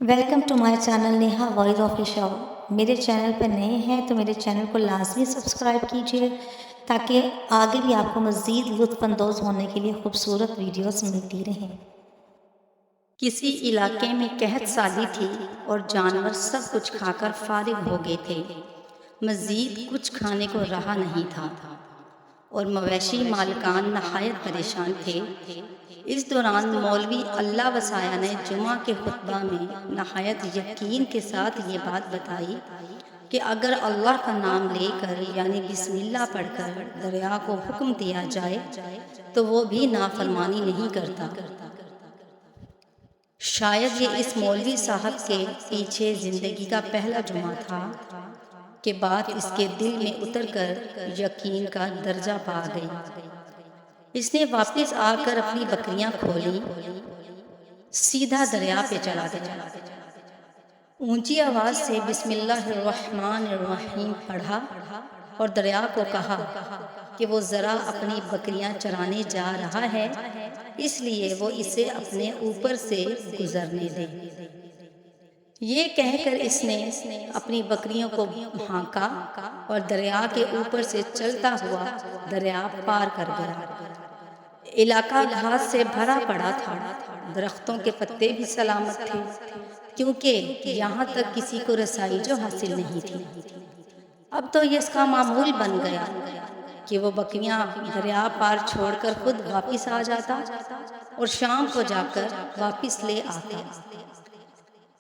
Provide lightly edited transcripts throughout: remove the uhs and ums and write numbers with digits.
Welcome to my channel Neha voice official. मेरे channel पर नए हैं तो मेरे चैनल को लाजमी सब्सक्राइब कीजिए ताकि आगे भी आपको मज़ीद लुत्फ़अंदोज़ होने के लिए खूबसूरत वीडियोस मिलती रहें। किसी इलाके में कहत साली थी और जानवर सब कुछ खाकर फारिग हो गए थे। मज़ीद कुछ खाने को रहा नहीं था और मवेशी मालिकान नहायत परेशान थे। इस दौरान मौलवी अल्लाह वसाया ने जुमा के खुतबा में नहायत यकीन के साथ ये बात बताई कि अगर अल्लाह का नाम लेकर यानी बिस्मिल्लाह पढ़कर दरिया को हुक्म दिया जाए तो वो भी नाफरमानी नहीं करता। शायद ये इस मौलवी साहब के पीछे ज़िंदगी का पहला जुमा था कि बात इसके दिल में उतरकर यकीन का दर्जा पा गई। इसने वापस आकर अपनी बकरियां खोली, सीधा दरिया पे चला गया। ऊंची आवाज़ से बिस्मिल्लाहिर्रहमानिर्रहीम पढ़ा और दरिया को कहा कि वो ज़रा अपनी बकरियां चराने जा रहा है, इसलिए वो इसे अपने ऊपर से गुजरने दे। ये कहकर इसने अपनी बकरियों को हाँका और दरिया के ऊपर से चलता हुआ दरिया पार कर गया। इलाका घास से भरा पड़ा था, दरख्तों के पत्ते भी सलामत थे क्योंकि यहाँ तक किसी को रसाई जो हासिल नहीं थी। अब तो ये इसका मामूल बन गया कि वो बकरियां दरिया पार छोड़कर खुद वापस आ जाता और शाम को जाकर वापस ले आता।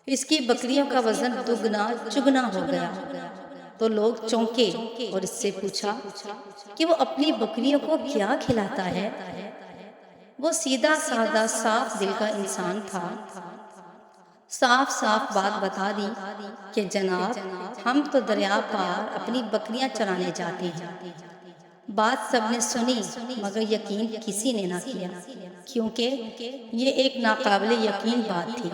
इसकी बकरियों का वजन दुगना चुगना हो गया तो लोग चौंके और इससे पूछा कि वो अपनी बकरियों को क्या खिलाता है। वो सीधा साधा साफ दिल का इंसान था। साफ साफ बात बता दी कि जनाब, हम तो दरिया पार अपनी बकरियां चराने जाते हैं। बात सबने सुनी मगर यकीन किसी ने ना किया क्योंकि ये एक नाकाबिले यकीन बात थी।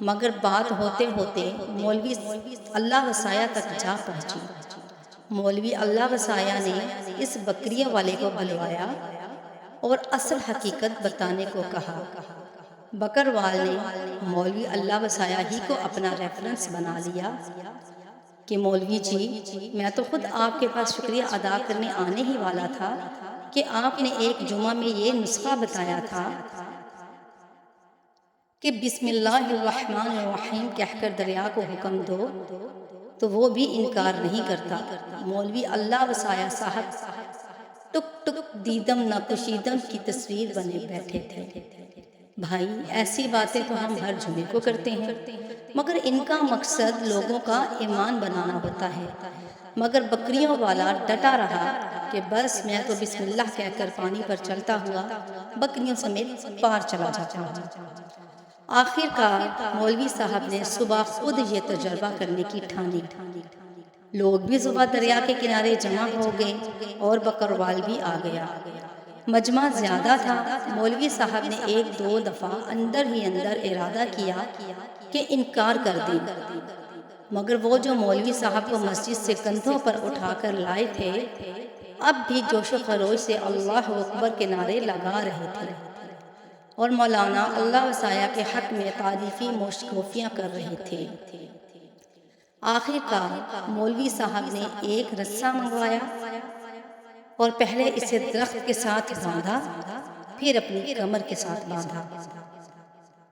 मगर बात होते होते मौलवी अल्लाह वसाया तक जा पहुंची। मौलवी अल्लाह वसाया ने इस बकरियों वाले को बुलवाया और असल हकीकत बताने को कहा। बकरवाल ने मौलवी अल्लाह वसाया ही को अपना रेफरेंस बना लिया कि मौलवी जी, मैं तो खुद आपके पास शुक्रिया अदा करने आने ही वाला था कि आपने एक जुमा में ये नुस्खा बताया था कि बिस्मिल्लाहिर्रहमानिर्रहीम कहकर दरिया को हुक्म दो तो वो भी इनकार नहीं करता। मौलवी अल्लाह वसाया साहब टुक टुक दीदम नाकुशीदम की तस्वीर बने बैठे थे। भाई, ऐसी बातें तो हम हर जुमे को करते हैं, मगर इनका मकसद लोगों का ईमान बनाना होता है। मगर बकरियों वाला डटा रहा कि बस मैं तो बिस्मिल्लाह कहकर पानी पर चलता हुआ बकरियों समेत पार चला जाता हूँ। आखिरकार मौलवी साहब ने सुबह खुद ये तजर्बा करने की ठानी। लोग भी सुबह दरिया के किनारे जमा हो गए और बकरवाल भी आ गया। मजमा ज्यादा था। मौलवी साहब ने एक दो दफा अंदर ही अंदर इरादा किया कि इनकार कर दें, मगर वो जो मौलवी साहब को मस्जिद से कंधों पर उठाकर लाए थे अब भी जोशो खरोश से अल्लाह अकबर के नारे लगा रहे थे और मौलाना अल्लाह वसाया के हक में तारीफी मोशकोफियाँ कर रहे थे। आखिरकार मौलवी साहब ने एक रस्सा मंगवाया और पहले इसे दरख्त के साथ बांधा, फिर अपनी कमर के साथ बांधा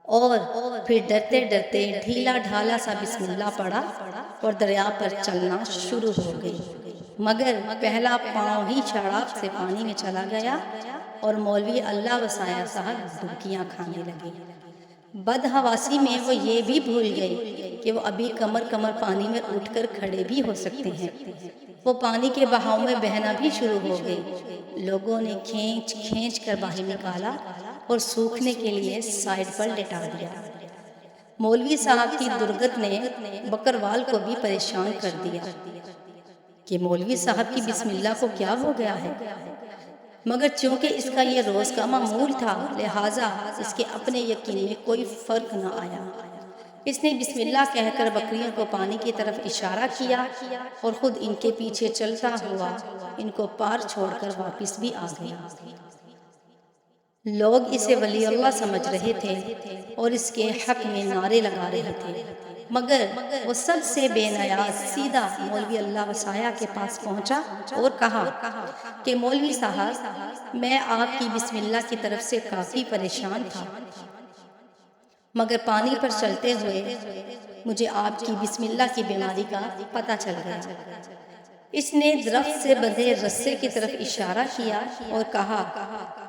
और फिर डरते डरते ढीला ढाला सा बिस्मिल्लाह पढ़ा और दरिया पर चलना शुरू हो गई। मगर पहला पाँव ही शराब से पानी में चला गया और मौलवी अल्लाह वसाया साहब डुबकियाँ खाने लगे। बदहवासी में वो ये भी भूल गए कि वो अभी कमर कमर पानी में उठकर खड़े भी हो सकते हैं। वो पानी के बहाव में बहना भी शुरू हो गए। लोगों ने खींच खींच कर बाहर निकाला और सूखने के लिए साइड पर लेटा दिया। मौलवी साहब की दुर्गत ने बकरवाल को भी परेशान कर दिया कि मौलवी साहब की बिस्मिल्लाह को क्या हो गया है। मगर चूंकि इसका ये रोज़ का मामूल था, लिहाजा इसके अपने यकीन में कोई फ़र्क न आया। इसने बिस्मिल्लाह कहकर बकरियों को पानी की तरफ इशारा किया और खुद इनके पीछे चलता हुआ इनको पार छोड़कर वापस भी आ गया। لوگ اسے ولی اللہ سمجھ رہے تھے اور اس کے حق میں نعرے لگا رہے تھے، مگر وہ سب سے بے نیاز سیدھا مولوی اللہ وسایہ کے پاس پہنچا اور کہا کہ مولوی صاحب، میں آپ کی بسم اللہ کی طرف سے کافی پریشان تھا، مگر پانی پر چلتے ہوئے مجھے آپ کی بسم اللہ کی بیماری کا پتہ چل گیا۔ اس نے درخت سے بندھے رسے کی طرف اشارہ کیا اور کہا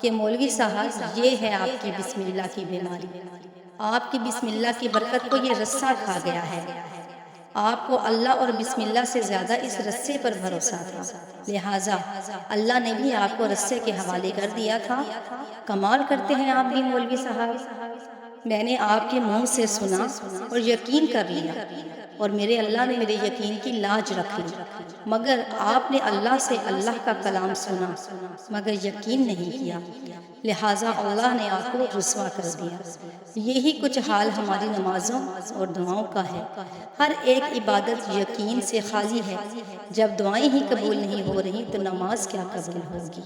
کہ مولوی صاحب، یہ ہے آپ کی بسم اللہ کی بیماری، آپ کی بسم اللہ کی برکت کو یہ رسہ کھا گیا ہے۔ آپ کو اللہ اور بسم اللہ سے زیادہ اس رسے پر بھروسہ تھا، لہٰذا اللہ نے بھی آپ کو رسے کے حوالے کر دیا تھا۔ کمال کرتے ہیں آپ بھی مولوی صاحب، میں نے آپ کے منہ سے سنا اور یقین کر لیا، اور میرے اللہ نے میرے یقین کی لاج رکھ لی، مگر آپ نے اللہ سے اللہ کا کلام سنا مگر یقین نہیں کیا، لہٰذا اللہ نے آپ کو رسوا کر دیا۔ یہی کچھ حال ہماری نمازوں اور دعاؤں کا ہے۔ ہر ایک عبادت یقین سے خالی ہے۔ جب دعائیں ہی قبول نہیں ہو رہی تو نماز کیا قبول ہوگی؟